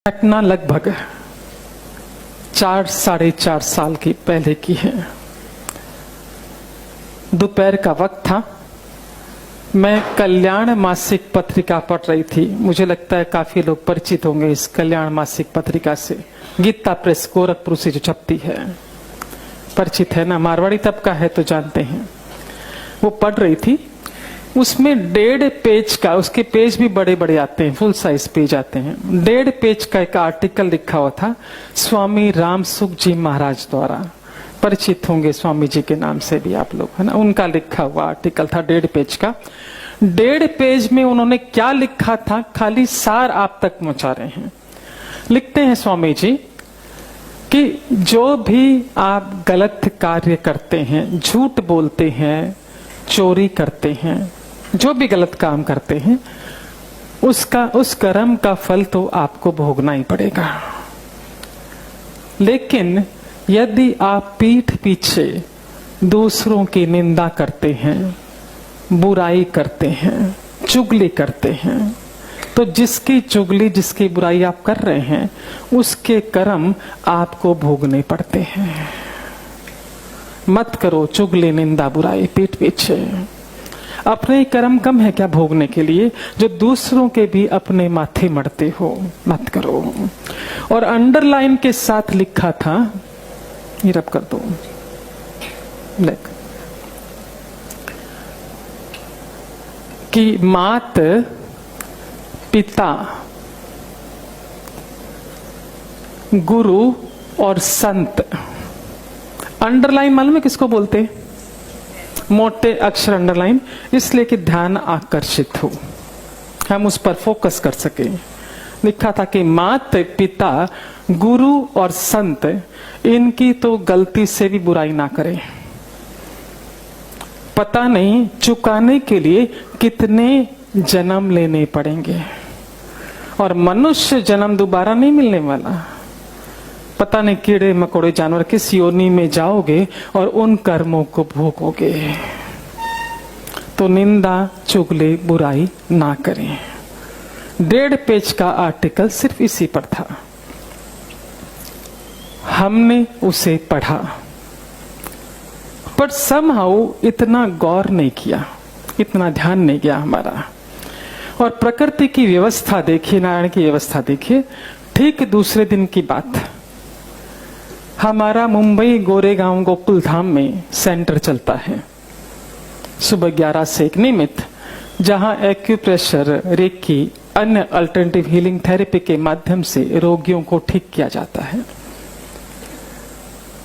घटना लगभग 4-4.5 साल की पहले की है। दोपहर का वक्त था। मैं कल्याण मासिक पत्रिका पढ़ रही थी। मुझे लगता है काफी लोग परिचित होंगे इस कल्याण मासिक पत्रिका से। गीता प्रेस गोरखपुर से जो छपती है, परिचित है ना, मारवाड़ी तबका है तो जानते हैं। वो पढ़ रही थी। उसमें 1.5 पेज का, उसके पेज भी बड़े बड़े आते हैं, फुल साइज पेज आते हैं। 1.5 पेज का एक आर्टिकल लिखा हुआ था स्वामी रामसुख जी महाराज द्वारा। परिचित होंगे स्वामी जी के नाम से भी आप लोग, है ना। उनका लिखा हुआ आर्टिकल था 1.5 पेज का। 1.5 पेज में उन्होंने क्या लिखा था, खाली सार आप तक पहुंचा रहे हैं। लिखते हैं स्वामी जी कि जो भी आप गलत कार्य करते हैं, झूठ बोलते हैं, चोरी करते हैं, जो भी गलत काम करते हैं, उस कर्म का फल तो आपको भोगना ही पड़ेगा। लेकिन यदि आप पीठ पीछे दूसरों की निंदा करते हैं, बुराई करते हैं, चुगली करते हैं, तो जिसकी चुगली, जिसकी बुराई आप कर रहे हैं, उसके कर्म आपको भोगने पड़ते हैं। मत करो चुगली, निंदा, बुराई पीठ पीछे। अपने कर्म कम है क्या भोगने के लिए, जो दूसरों के भी अपने माथे मढ़ते हो, मत करो। और अंडरलाइन के साथ लिखा था, ये रब कर दो, लिख कि मात पिता, गुरु और संत। अंडरलाइन मालूम है किसको बोलते? मोटे अक्षर अंडरलाइन, इसलिए कि ध्यान आकर्षित हो, हम उस पर फोकस कर सके। लिखा था कि मात पिता, गुरु और संत, इनकी तो गलती से भी बुराई ना करें। पता नहीं चुकाने के लिए कितने जन्म लेने पड़ेंगे, और मनुष्य जन्म दोबारा नहीं मिलने वाला। पता नहीं कीड़े मकोड़े जानवर किस योनि में जाओगे और उन कर्मों को भोगोगे। तो निंदा, चुगली, बुराई ना करें। 1.5 पेज का आर्टिकल सिर्फ इसी पर था। हमने उसे पढ़ा, पर समहाउ इतना गौर नहीं किया, इतना ध्यान नहीं गया हमारा। और प्रकृति की व्यवस्था देखिए, नारायण की व्यवस्था देखिए। ठीक दूसरे दिन की बात, हमारा मुंबई गोरेगांव गोकुल धाम में सेंटर चलता है सुबह 11 से 1 नियमित, जहां एक्यूप्रेशर, रेकी, अन्य अल्टरनेटिव हीलिंग थेरेपी के माध्यम से रोगियों को ठीक किया जाता है।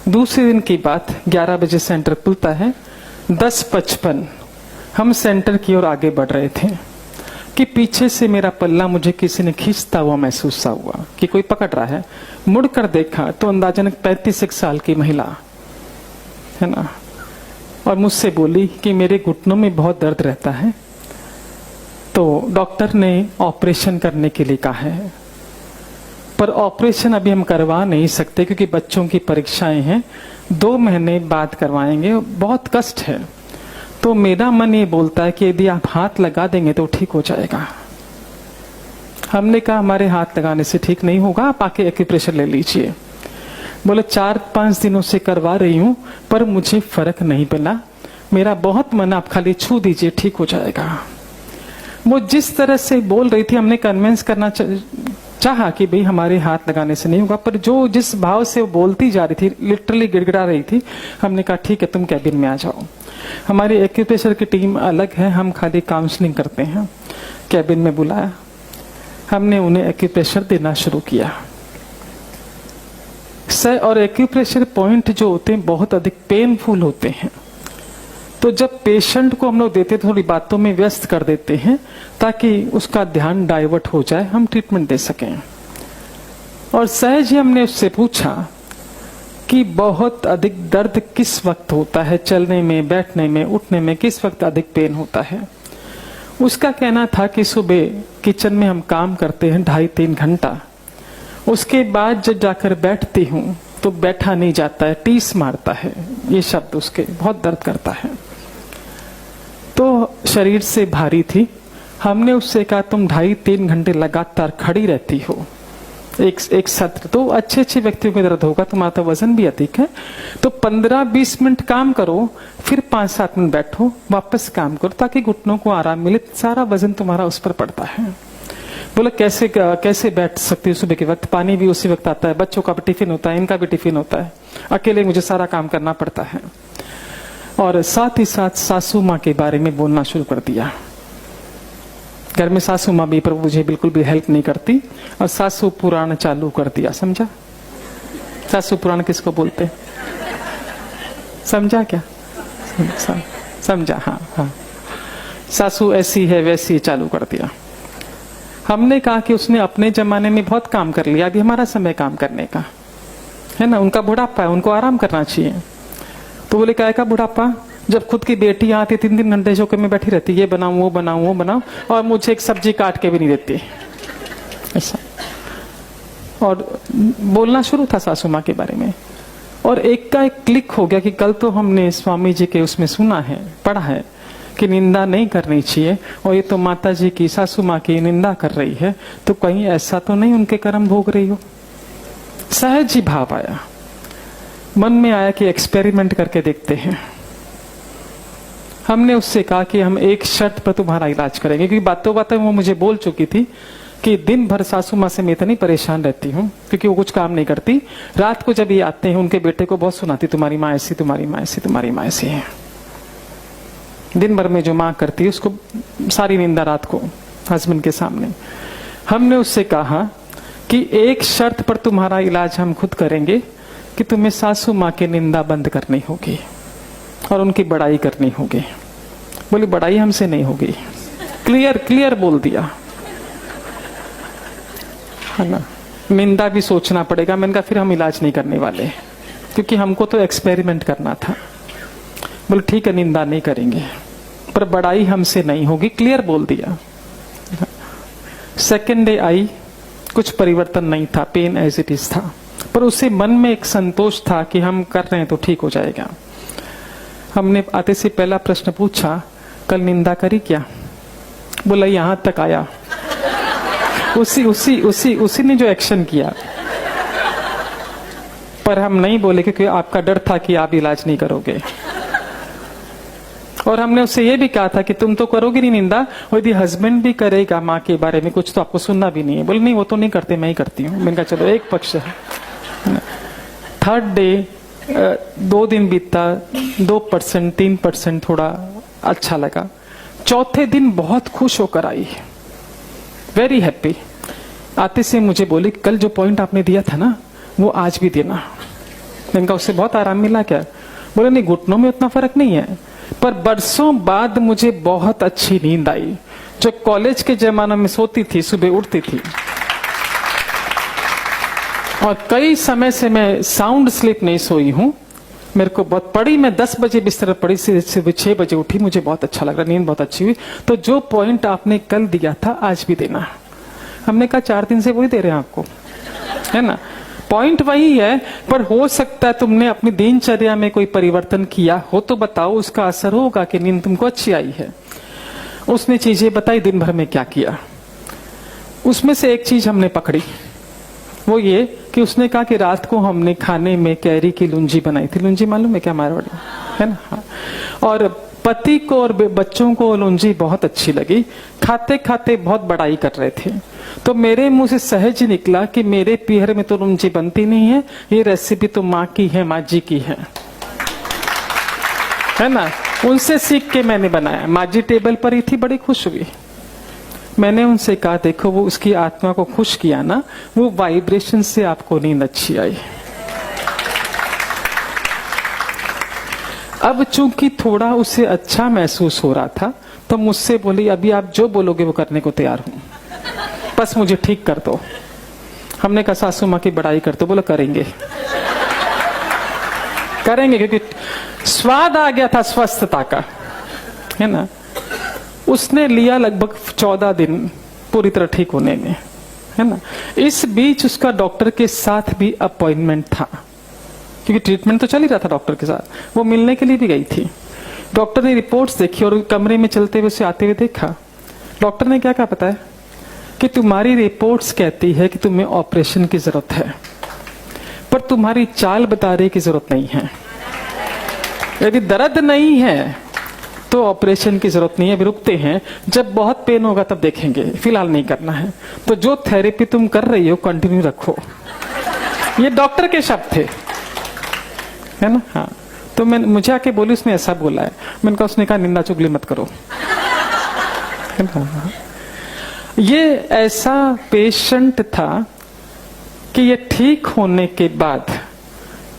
दूसरे दिन की बात, 11 बजे सेंटर खुलता है। 10:55 हम सेंटर की ओर आगे बढ़ रहे थे कि पीछे से मेरा पल्ला मुझे किसी ने खींचता हुआ महसूस हुआ कि कोई पकड़ रहा है। मुड़कर देखा तो अंदाजन 35 साल की महिला है ना, और मुझसे बोली कि मेरे घुटनों में बहुत दर्द रहता है, तो डॉक्टर ने ऑपरेशन करने के लिए कहा है, पर ऑपरेशन अभी हम करवा नहीं सकते क्योंकि बच्चों की परीक्षाएं हैं, 2 महीने बाद करवाएंगे, बहुत कष्ट है। तो मेरा मन ये बोलता है कि यदि आप हाथ लगा देंगे तो ठीक हो जाएगा। हमने कहा हमारे हाथ लगाने से ठीक नहीं होगा, आप आके एक्यूप्रेशर ले लीजिए। बोले 4-5 दिनों से करवा रही हूं, पर मुझे फर्क नहीं मिला। मेरा बहुत मन, आप खाली छू दीजिए, ठीक हो जाएगा। वो जिस तरह से बोल रही थी, हमने कन्विंस करना चाहा कि भाई हमारे हाथ लगाने से नहीं होगा, पर जो जिस भाव से वो बोलती जा रही थी, लिटरली गिड़गिड़ा रही थी, हमने कहा ठीक है, तुम कैबिन में आ जाओ। हमारी एक्यूप्रेशर की टीम अलग है, हम खाली काउंसलिंग करते हैं। कैबिन में बुलाया, हमने उन्हें एक्यूप्रेशर देना शुरू किया। और एक्यूप्रेशर पॉइंट जो होते हैं बहुत अधिक पेनफुल होते हैं, तो जब पेशेंट को हम लोग देते थोड़ी बातों में व्यस्त कर देते हैं ताकि उसका ध्यान डाइवर्ट हो जाए, हम ट्रीटमेंट दे सकें। और सहज ही हमने उससे पूछा कि बहुत अधिक दर्द किस वक्त होता है, चलने में, बैठने में, उठने में किस वक्त अधिक पेन होता है। उसका कहना था कि सुबह किचन में हम काम करते हैं 2.5-3 घंटा, उसके बाद जब जाकर बैठती हूँ तो बैठा नहीं जाता है, टीस मारता है, ये शब्द उसके, बहुत दर्द करता है। तो शरीर से भारी थी। हमने उससे कहा तुम 2.5-3 घंटे लगातार खड़ी रहती हो, एक सत्र, तो अच्छे अच्छे व्यक्तियों में दर्द होगा, तुम्हारा तो वजन भी अधिक है, तो 15-20 मिनट काम करो, फिर 5-7 मिनट बैठो, वापस काम करो, ताकि घुटनों को आराम मिले, सारा वजन तुम्हारा उस पर पड़ता है। बोला कैसे बैठ सकती हूँ सुबह के वक्त, पानी भी उसी वक्त आता है, बच्चों का भी टिफिन होता है, इनका भी टिफिन होता है, अकेले मुझे सारा काम करना पड़ता है। और साथ ही साथ सासू माँ के बारे में बोलना शुरू कर दिया। घर में सासू माँ भी पर मुझे बिल्कुल भी हेल्प नहीं करती, और सासू पुराण चालू कर दिया। समझा सासू पुराण किसको बोलते, समझा क्या? समझा, हाँ हाँ, सासू ऐसी है वैसी चालू कर दिया। हमने कहा कि उसने अपने जमाने में बहुत काम कर लिया, अभी हमारा समय काम करने का है ना, उनका बुढ़ापा है, उनको आराम करना चाहिए। तो बोले क्या का बुढ़ापा, जब खुद की बेटी आती 3-3 घंटे चौके में बैठी रहती, ये बनाऊं वो बनाऊं वो बनाऊं, और मुझे एक सब्जी काट के भी नहीं देती, ऐसा। और बोलना शुरू था सासू माँ के बारे में, और एक का एक क्लिक हो गया कि कल तो हमने स्वामी जी के उसमें सुना है, पढ़ा है कि निंदा नहीं करनी चाहिए, और ये तो माता जी की, सासू माँ की निंदा कर रही है, तो कहीं ऐसा तो नहीं उनके कर्म भोग रही हो। सहज ही भाव आया, मन में आया कि एक्सपेरिमेंट करके देखते हैं। हमने उससे कहा कि हम एक शर्त पर तुम्हारा इलाज करेंगे, क्योंकि बातों बातों वो मुझे बोल चुकी थी कि दिन भर सासू माँ से मैं इतनी परेशान रहती हूँ, क्योंकि वो कुछ काम नहीं करती। रात को जब ये आते हैं उनके बेटे को बहुत सुनाती, तुम्हारी माँ ऐसी, तुम्हारी माँ ऐसी, तुम्हारी माँ ऐसी है। दिन भर में जो माँ करती है उसको सारी निंदा रात को हस्बैंड के सामने। हमने उससे कहा कि एक शर्त पर तुम्हारा इलाज हम खुद करेंगे कि तुम्हें सासू माँ की निंदा बंद करनी होगी और उनकी बड़ाई करनी होगी। बोली बड़ाई हमसे नहीं होगी, क्लियर बोल दिया, है ना। निंदा भी सोचना पड़ेगा। मैंने कहा फिर हम इलाज नहीं करने वाले, क्योंकि हमको तो एक्सपेरिमेंट करना था। बोले ठीक है, निंदा नहीं करेंगे, पर बड़ाई हमसे नहीं होगी, क्लियर बोल दिया। सेकेंड डे आई, कुछ परिवर्तन नहीं था, पेन एज इट इज था, पर उसे मन में एक संतोष था कि हम कर रहे हैं तो ठीक हो जाएगा। हमने आते से पहला प्रश्न पूछा, कल निंदा करी क्या? बोला यहां तक आया। उसी ने जो एक्शन किया, पर हम नहीं बोले क्योंकि आपका डर था कि आप इलाज नहीं करोगे। और हमने उससे ये भी कहा था कि तुम तो करोगे नहीं निंदा, और यदि हस्बैंड भी करेगा माँ के बारे में कुछ तो आपको सुनना भी नहीं है। बोले नहीं वो तो नहीं करते, मैं ही करती हूँ। मैंने कहा चलो एक पक्ष है। थर्ड डे 2 दिन बीतता, 2% 3% थोड़ा अच्छा लगा। चौथे दिन बहुत खुश होकर आई, वेरी हैप्पी। आते से मुझे बोली कल जो पॉइंट आपने दिया था ना वो आज भी देना। मैंने कहा उससे बहुत आराम मिला क्या? बोले नहीं, घुटनों में उतना फर्क नहीं है, पर बरसों बाद मुझे बहुत अच्छी नींद आई। जो कॉलेज के जमाने में सोती थी, सुबह उठती थी, और कई समय से मैं साउंड स्लीप नहीं सोई हूं। मेरे को बहुत पड़ी, मैं 10 बजे बिस्तर पड़ी, से 6 बजे उठी, मुझे बहुत अच्छा लग रहा, नींद बहुत अच्छी हुई। तो जो पॉइंट आपने कल दिया था आज भी देना। हमने कहा 4 दिन से वही दे रहे हैं आपको, है ना, पॉइंट वही है, पर हो सकता है तुमने अपनी दिनचर्या में कोई परिवर्तन किया हो तो बताओ, उसका असर होगा कि नींद तुमको अच्छी आई है। उसने चीजें बताई, दिन भर में क्या किया। उसमें से एक चीज हमने पकड़ी, वो ये कि उसने कहा कि रात को हमने खाने में कैरी की लुंजी बनाई थी। लुंजी मालूम है क्या, मारवाड़ी है ना, हाँ। और पति को और बच्चों को लुंजी बहुत अच्छी लगी। खाते खाते बहुत बड़ाई कर रहे थे, तो मेरे मुंह से सहज ही निकला कि मेरे पीहर में तो लुंजी बनती नहीं है, ये रेसिपी तो माँ की है, माँ जी की है ना। उनसे सीख के मैंने बनाया। माँ जी टेबल पर ही थी, बड़ी खुश हुई। मैंने उनसे कहा देखो वो उसकी आत्मा को खुश किया ना, वो वाइब्रेशन से आपको नींद अच्छी आई। अब चूंकि थोड़ा उसे अच्छा महसूस हो रहा था, तो मुझसे बोली अभी आप जो बोलोगे वो करने को तैयार हूं, बस मुझे ठीक कर दो। हमने कहा सासू माँ की बड़ाई कर दो। बोला करेंगे क्योंकि स्वाद आ गया था स्वस्थता का, है ना। उसने लिया लगभग 14 दिन पूरी तरह ठीक होने में, है ना। इस बीच उसका डॉक्टर के साथ भी अपॉइंटमेंट था, क्योंकि ट्रीटमेंट तो चल ही रहा था डॉक्टर के साथ। वो मिलने के लिए भी गई थी। डॉक्टर ने रिपोर्ट्स देखी और कमरे में चलते हुए उसे आते हुए देखा। डॉक्टर ने क्या कहा पता है? कि तुम्हारी रिपोर्ट्स कहती है कि तुम्हें ऑपरेशन की जरूरत है, पर तुम्हारी चाल बता रही की जरूरत नहीं है। यदि दर्द नहीं है तो ऑपरेशन की जरूरत नहीं है, अभी रुकते हैं, जब बहुत पेन होगा तब देखेंगे, फिलहाल नहीं करना है। तो जो थेरेपी तुम कर रही हो कंटिन्यू रखो। ये डॉक्टर के शब्द थे, है ना? हाँ, तो मुझे आके बोली, उसने ऐसा बोला है। मैंने कहा, उसने कहा निंदा चुगली मत करो। ये ऐसा पेशेंट था कि ये ठीक होने के बाद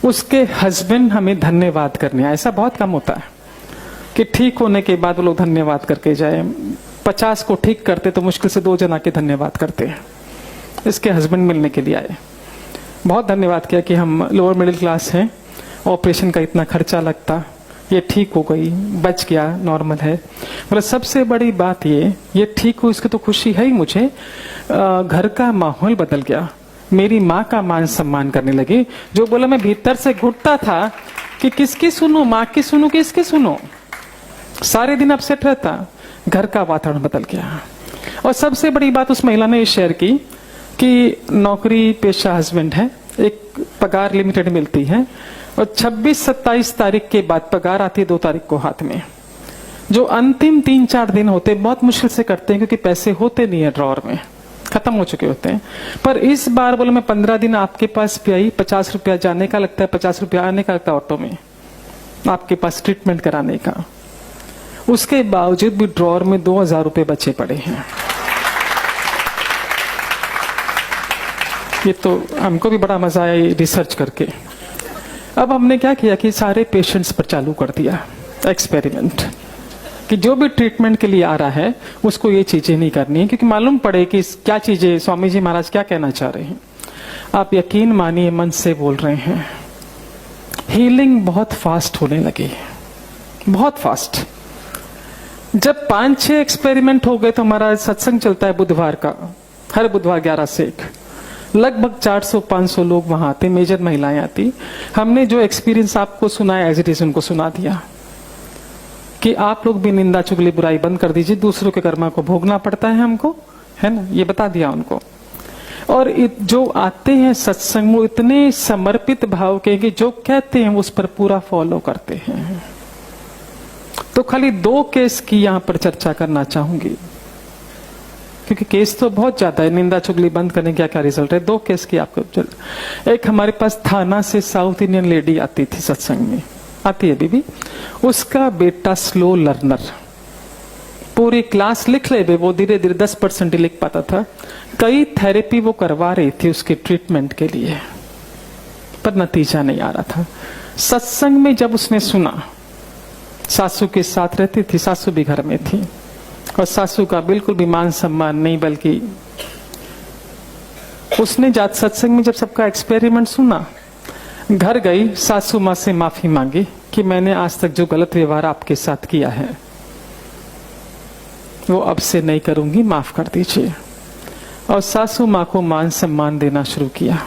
उसके हस्बैंड हमें धन्यवाद करने आए। ऐसा बहुत कम होता है कि ठीक होने के बाद वो लोग धन्यवाद करके जाए। 50 को ठीक करते तो मुश्किल से 2 जना के धन्यवाद करते हैं। इसके हस्बैंड मिलने के लिए आए, बहुत धन्यवाद किया कि हम लोअर मिडिल क्लास हैं, ऑपरेशन का इतना खर्चा लगता, ये ठीक हो गई, बच गया, नॉर्मल है। मतलब सबसे बड़ी बात ये ठीक हो, इसकी तो खुशी है ही मुझे। घर का माहौल बदल गया, मेरी माँ का मान सम्मान करने लगी। जो बोला मैं भीतर से घुटता था कि किसकी सुनो, माँ की सुनो कि इसकी सुनो, सारे दिन अपसेट रहता। घर का वातावरण बदल गया। और सबसे बड़ी बात उस महिला ने ये शेयर की कि नौकरी पेशा हस्बैंड है, एक पगार लिमिटेड मिलती है, और 26-27 तारीख के बाद पगार आती है 2 तारीख को हाथ में। जो अंतिम 3-4 दिन होते बहुत मुश्किल से करते हैं, क्योंकि पैसे होते नहीं है ड्रॉर में, खत्म हो चुके होते हैं। पर इस बार बोला मैं 15 दिन आपके पास भी आई, 50 रुपया जाने का लगता है, 50 रुपया आने का लगता है ऑटो में आपके पास ट्रीटमेंट कराने का। उसके बावजूद भी ड्रॉर में 2000 रुपए बचे पड़े हैं। ये तो हमको भी बड़ा मजा आया रिसर्च करके। अब हमने क्या किया कि सारे पेशेंट्स पर चालू कर दिया एक्सपेरिमेंट कि जो भी ट्रीटमेंट के लिए आ रहा है उसको ये चीजें नहीं करनी है, क्योंकि मालूम पड़े कि क्या चीजें स्वामी जी महाराज क्या कहना चाह रहे हैं। आप यकीन मानिए, मन से बोल रहे हैं, हीलिंग बहुत फास्ट होने लगी, बहुत फास्ट। जब 5-6 एक्सपेरिमेंट हो गए तो हमारा सत्संग चलता है बुधवार का, हर बुधवार 11 से 1, लगभग 400-500 लोग वहां आते, मेजर महिलाएं आती। हमने जो एक्सपीरियंस आपको सुनाया एज इट इज उनको सुना दिया कि आप लोग भी निंदा चुगली बुराई बंद कर दीजिए, दूसरों के कर्मा को भोगना पड़ता है हमको, है ना, ये बता दिया उनको। और जो आते हैं सत्संग वो इतने समर्पित भाव के कि जो कहते हैं उस पर पूरा फॉलो करते हैं। तो खाली 2 केस की यहां पर चर्चा करना चाहूंगी, क्योंकि केस तो बहुत ज्यादा है। निंदा चुगली बंद करने का क्या रिजल्ट है, 2 केस की आपको। एक हमारे पास थाना से साउथ इंडियन लेडी आती थी सत्संग में, आती है बीबी, उसका बेटा स्लो लर्नर, पूरी क्लास लिख ले, वो धीरे धीरे 10% ही लिख पाता था। कई थेरेपी वो करवा रही थी उसके ट्रीटमेंट के लिए, पर नतीजा नहीं आ रहा था। सत्संग में जब उसने सुना, सासू के साथ रहती थी, सासू भी घर में थी, और सासू का बिल्कुल भी मान सम्मान नहीं, बल्कि उसने जात सत्संग में जब सबका एक्सपेरिमेंट सुना, घर गई, सासू माँ से माफी मांगी कि मैंने आज तक जो गलत व्यवहार आपके साथ किया है वो अब से नहीं करूंगी, माफ कर दीजिए। और सासू माँ को मान सम्मान देना शुरू किया।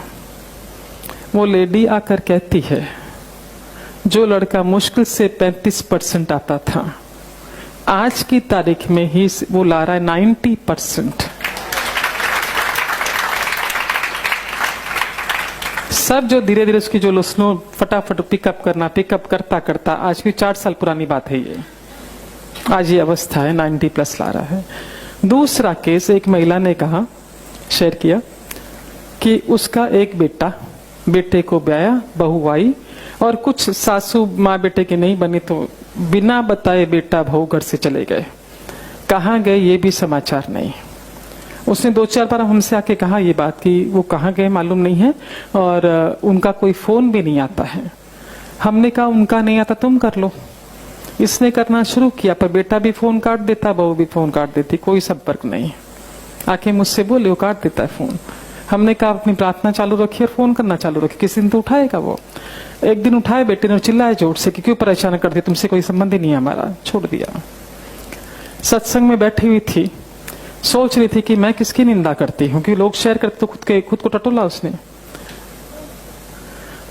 वो लेडी आकर कहती है, जो लड़का मुश्किल से 35% आता था, आज की तारीख में ही वो ला रहा है 90%। सब जो धीरे धीरे उसकी जो स्लो फटाफट पिकअप करता करता आज की 4 साल पुरानी बात है ये, आज ये अवस्था है, 90+ ला रहा है। दूसरा केस, एक महिला ने कहा, शेयर किया कि उसका एक बेटे को ब्याया, बहू आई, और कुछ सासू माँ बेटे की नहीं बनी तो बिना बताए बेटा बहू घर से चले गए। कहाँ गए ये भी समाचार नहीं। उसने 2-4 बार हमसे आके कहा ये बात कि वो कहाँ गए मालूम नहीं है, और उनका कोई फोन भी नहीं आता है। हमने कहा उनका नहीं आता तुम कर लो। इसने करना शुरू किया, पर बेटा भी फोन काट देता, बहू भी फोन काट देती, कोई संपर्क नहीं। आके मुझसे बोले वो काट देता है फोन। हमने कहा अपनी प्रार्थना चालू रखिए और फोन करना चालू रखिए, किसी दिन तो उठाएगा वो। एक दिन उठाए बेटे ने, चिल्लाए जोर से कि क्यों परेशान कर दिया, तुमसे कोई संबंध ही नहीं है हमारा, छोड़ दिया। सत्संग में बैठी हुई थी, सोच रही थी कि मैं किसकी निंदा करती हूँ, कि लोग शेयर करते तो खुद को टटोला उसने।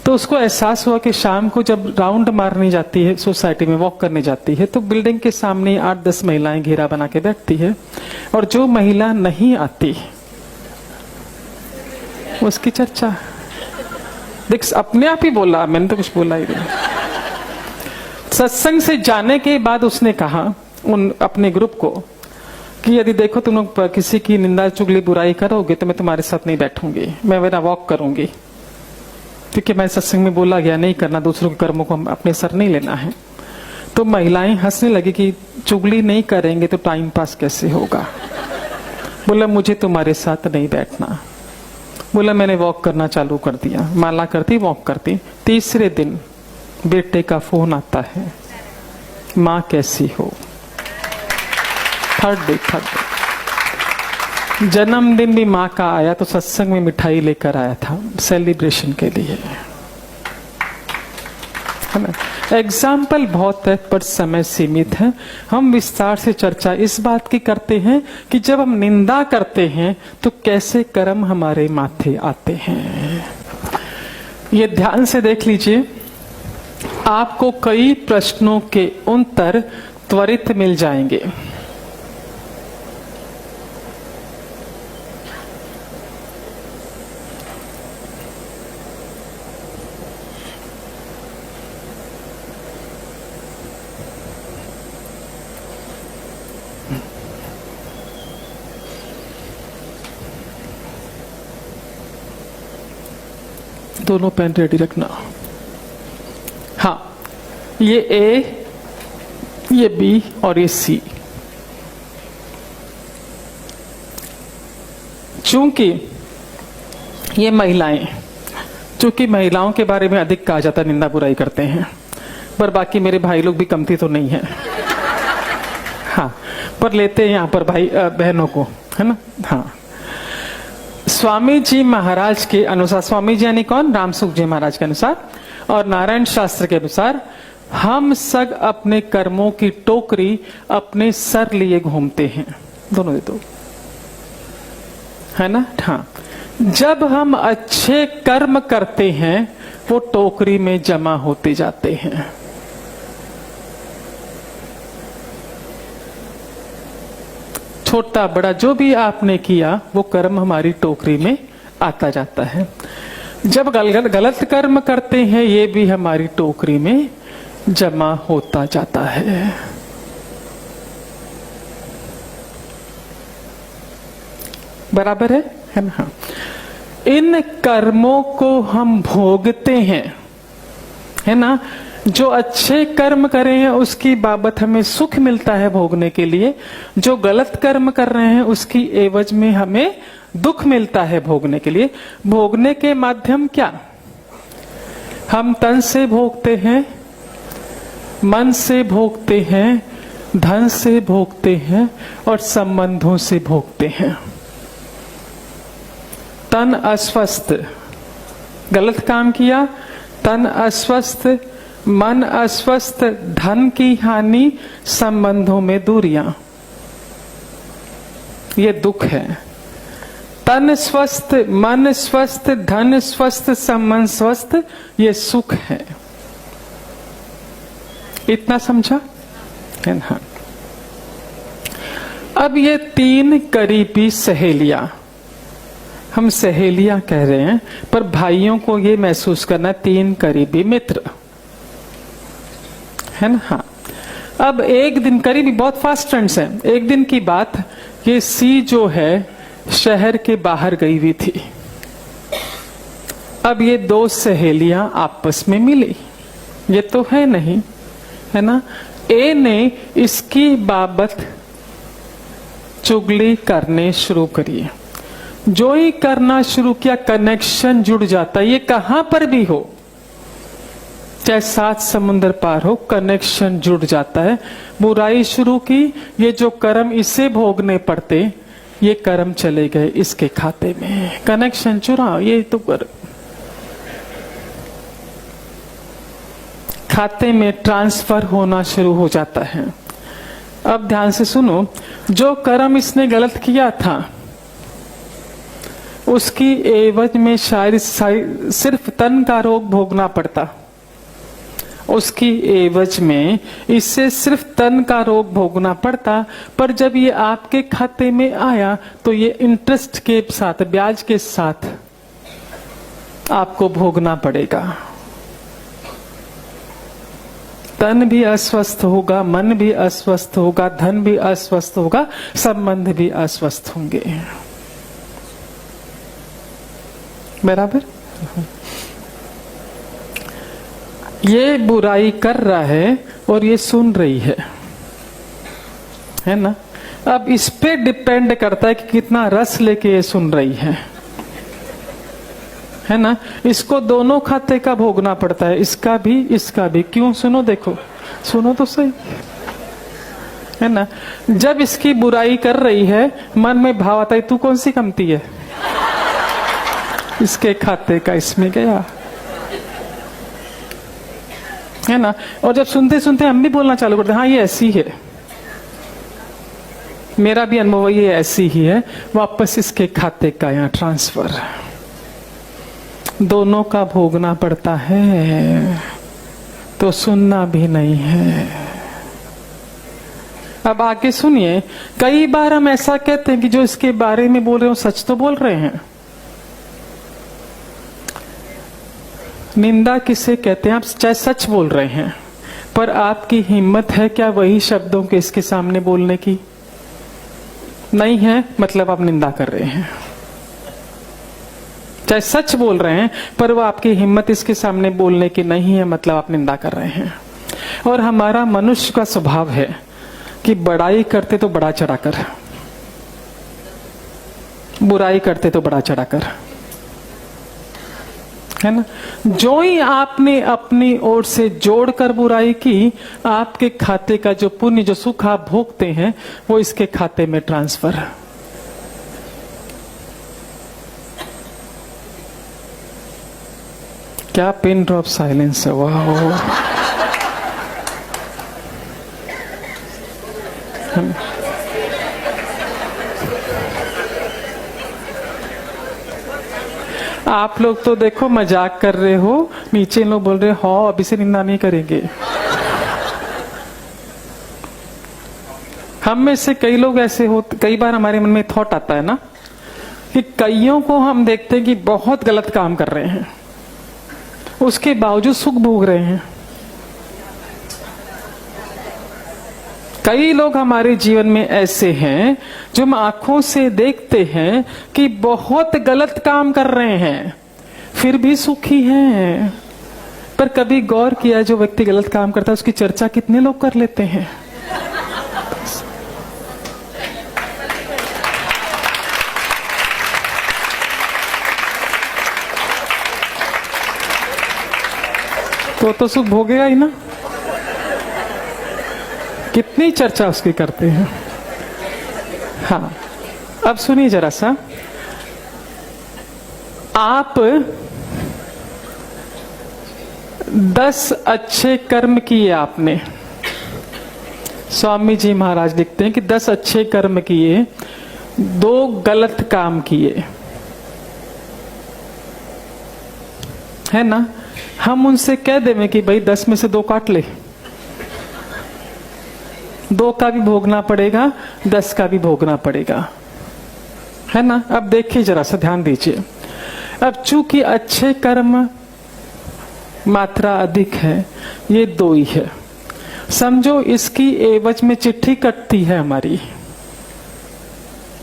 तो तो उसको एहसास हुआ कि शाम को जब राउंड मारने जाती है, सोसाइटी में वॉक करने जाती है, तो बिल्डिंग के सामने 8-10 महिलाएं घेरा बना के बैठती है, और जो महिला नहीं आती उसकी चर्चा। देख, अपने आप ही बोला, मैंने तो कुछ बोला ही नहीं। सत्संग से जाने के बाद उसने कहा उन अपने ग्रुप को कि यदि देखो तुम लोग किसी की निंदा चुगली बुराई करोगे तो मैं तुम्हारे साथ नहीं बैठूंगी, मैं मेरा वॉक करूंगी, क्योंकि मैं सत्संग में बोला गया नहीं करना, दूसरों के कर्मों को अपने सर नहीं लेना है। तो महिलाएं हंसने लगी कि चुगली नहीं करेंगे तो टाइम पास कैसे होगा। बोला मुझे तुम्हारे साथ नहीं बैठना। बोला मैंने वॉक करना चालू कर दिया, माला करती वॉक करती। तीसरे दिन बेटे का फोन आता है, माँ कैसी हो। थर्ड डे जन्मदिन भी माँ का आया तो सत्संग में मिठाई लेकर आया था सेलिब्रेशन के लिए, है ना। एग्जाम्पल बहुत है पर समय सीमित है। हम विस्तार से चर्चा इस बात की करते हैं कि जब हम निंदा करते हैं तो कैसे कर्म हमारे माथे आते हैं। ये ध्यान से देख लीजिए, आपको कई प्रश्नों के उत्तर त्वरित मिल जाएंगे। दोनों पेन रेडी रखना। हाँ, ये ए, ये बी और ये सी। चूंकि ये महिलाएं, चूंकि महिलाओं के बारे में अधिक कहा जाता है, निंदा बुराई करते हैं, पर बाकी मेरे भाई लोग भी कमती तो नहीं है। हाँ, पर लेते हैं यहाँ पर भाई बहनों को, है ना। हाँ, स्वामी जी महाराज के अनुसार, स्वामी जी यानी कौन, रामसुख जी महाराज के अनुसार और नारायण शास्त्र के अनुसार, हम सब अपने कर्मों की टोकरी अपने सर लिए घूमते हैं। दोनों दे दो, है ना। हाँ, जब हम अच्छे कर्म करते हैं वो टोकरी में जमा होते जाते हैं। छोटा बड़ा जो भी आपने किया वो कर्म हमारी टोकरी में आता जाता है। जब गलत कर्म करते हैं ये भी हमारी टोकरी में जमा होता जाता है। बराबर है ना। इन कर्मों को हम भोगते हैं, है ना। जो अच्छे कर्म करे हैं उसकी बाबत हमें सुख मिलता है भोगने के लिए, जो गलत कर्म कर रहे हैं उसकी एवज में हमें दुख मिलता है भोगने के लिए। भोगने के माध्यम क्या, हम तन से भोगते हैं, मन से भोगते हैं, धन से भोगते हैं और संबंधों से भोगते हैं। तन अस्वस्थ, गलत काम किया, तन अस्वस्थ, मन अस्वस्थ, धन की हानि, संबंधों में दूरियां, ये दुख है। तन स्वस्थ, मन स्वस्थ, धन स्वस्थ, संबंध स्वस्थ, ये सुख है। इतना समझा है ना। अब ये तीन करीबी सहेलियां, हम सहेलियां कह रहे हैं पर भाइयों को ये महसूस करना, तीन करीबी मित्र, है ना। हाँ, अब एक दिन, करीबी बहुत फास्ट फ्रेंड्स हैं। एक दिन की बात, ये सी जो है शहर के बाहर गई हुई थी। अब ये दो सहेलियां आपस में मिली, ये तो है नहीं, है ना। ए ने इसकी बाबत चुगली करने शुरू करी। जो ही करना शुरू किया कनेक्शन जुड़ जाता है। ये कहां पर भी हो, चाहे 7 समुद्र पार हो, कनेक्शन जुड़ जाता है। बुराई शुरू की, ये जो कर्म इसे भोगने पड़ते, ये कर्म चले गए इसके खाते में। कनेक्शन चुरा, ये तो कर खाते में ट्रांसफर होना शुरू हो जाता है। अब ध्यान से सुनो, जो कर्म इसने गलत किया था उसकी एवज में शायद सिर्फ तन का रोग भोगना पड़ता, उसकी एवज में इससे सिर्फ तन का रोग भोगना पड़ता। पर जब ये आपके खाते में आया तो ये इंटरेस्ट के साथ, ब्याज के साथ आपको भोगना पड़ेगा। तन भी अस्वस्थ होगा, मन भी अस्वस्थ होगा, धन भी अस्वस्थ होगा, संबंध भी अस्वस्थ होंगे। बराबर। ये बुराई कर रहा है और ये सुन रही है ना। अब इस पे डिपेंड करता है कि कितना रस लेके ये सुन रही है ना। इसको दोनों खाते का भोगना पड़ता है, इसका भी इसका भी। क्यों? सुनो, देखो, सुनो तो सही, है ना। जब इसकी बुराई कर रही है, मन में भाव आता है तू कौन सी कमती है, इसके खाते का इसमें गया, है ना। और जब सुनते सुनते हम भी बोलना चालू करते हैं, हाँ ये ऐसी है, मेरा भी अनुभव ये ऐसी ही है, वापस इसके खाते का यहाँ ट्रांसफर। दोनों का भोगना पड़ता है, तो सुनना भी नहीं है। अब आगे सुनिए, कई बार हम ऐसा कहते हैं कि जो इसके बारे में बोल रहे हो सच तो बोल रहे हैं। निंदा किसे कहते हैं? आप चाहे सच बोल रहे हैं, पर आपकी हिम्मत है क्या वही शब्दों के इसके सामने बोलने की? नहीं है, मतलब आप निंदा कर रहे हैं। चाहे सच बोल रहे हैं, पर वो आपकी हिम्मत इसके सामने बोलने की नहीं है, मतलब आप निंदा कर रहे हैं। और हमारा मनुष्य का स्वभाव है कि बड़ाई करते तो बड़ा चढ़ाकर, बुराई करते तो बड़ा चढ़ाकर, है ना। जो ही आपने अपनी ओर से जोड़कर बुराई की, आपके खाते का जो पुण्य, जो सुख आप भोगते हैं, वो इसके खाते में ट्रांसफर। क्या पिन ड्रॉप साइलेंस है, वाह। आप लोग तो देखो मजाक कर रहे हो, नीचे लोग बोल रहे हो अभी से निंदा नहीं करेंगे। हम में से कई लोग ऐसे होते, कई बार हमारे मन में थॉट आता है ना कि कईयों को हम देखते हैं कि बहुत गलत काम कर रहे हैं, उसके बावजूद सुख भोग रहे हैं। कई लोग हमारे जीवन में ऐसे हैं जो हम आंखों से देखते हैं कि बहुत गलत काम कर रहे हैं, फिर भी सुखी हैं। पर कभी गौर किया, जो व्यक्ति गलत काम करता है उसकी चर्चा कितने लोग कर लेते हैं? तो सुख भोगेगा ही ना। कितनी चर्चा उसकी करते हैं। हाँ, अब सुनिए जरा सा, आप 10 अच्छे कर्म किए आपने, स्वामी जी महाराज लिखते हैं कि 10 अच्छे कर्म किए, 2 गलत काम किए, है ना। हम उनसे कह दें कि भाई 10 में से 2 काट ले, 2 का भी भोगना पड़ेगा, 10 का भी भोगना पड़ेगा, है ना। अब देखिए जरा सा, ध्यान दीजिए। अब चूंकि अच्छे कर्म मात्रा अधिक है, ये 2 ही है, समझो इसकी एवज में चिट्ठी कटती है हमारी,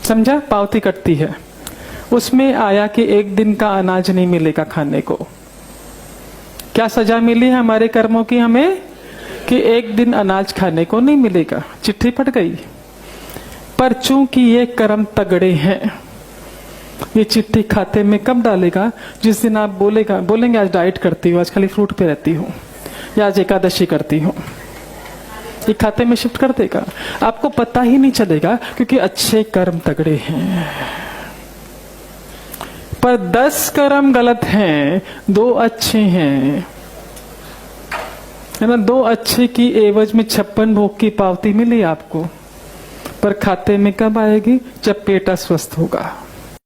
समझा, पावती कटती है। उसमें आया कि 1 दिन का अनाज नहीं मिलेगा खाने को। क्या सजा मिली है हमारे कर्मों की हमें? कि 1 दिन अनाज खाने को नहीं मिलेगा, चिट्ठी फट गई। पर चूंकि ये कर्म तगड़े हैं, ये चिट्ठी खाते में कब डालेगा? जिस दिन आप बोलेंगे आज डाइट करती हूँ, आज खाली फ्रूट पे रहती हूँ, या आज एकादशी करती हूँ, ये खाते में शिफ्ट कर देगा। आपको पता ही नहीं चलेगा, क्योंकि अच्छे कर्म तगड़े हैं। पर 10 कर्म गलत हैं, 2 अच्छे हैं, है ना। 2 अच्छे की एवज में 56 भोग की पावती मिली आपको, पर खाते में कब आएगी? जब पेट अस्वस्थ होगा।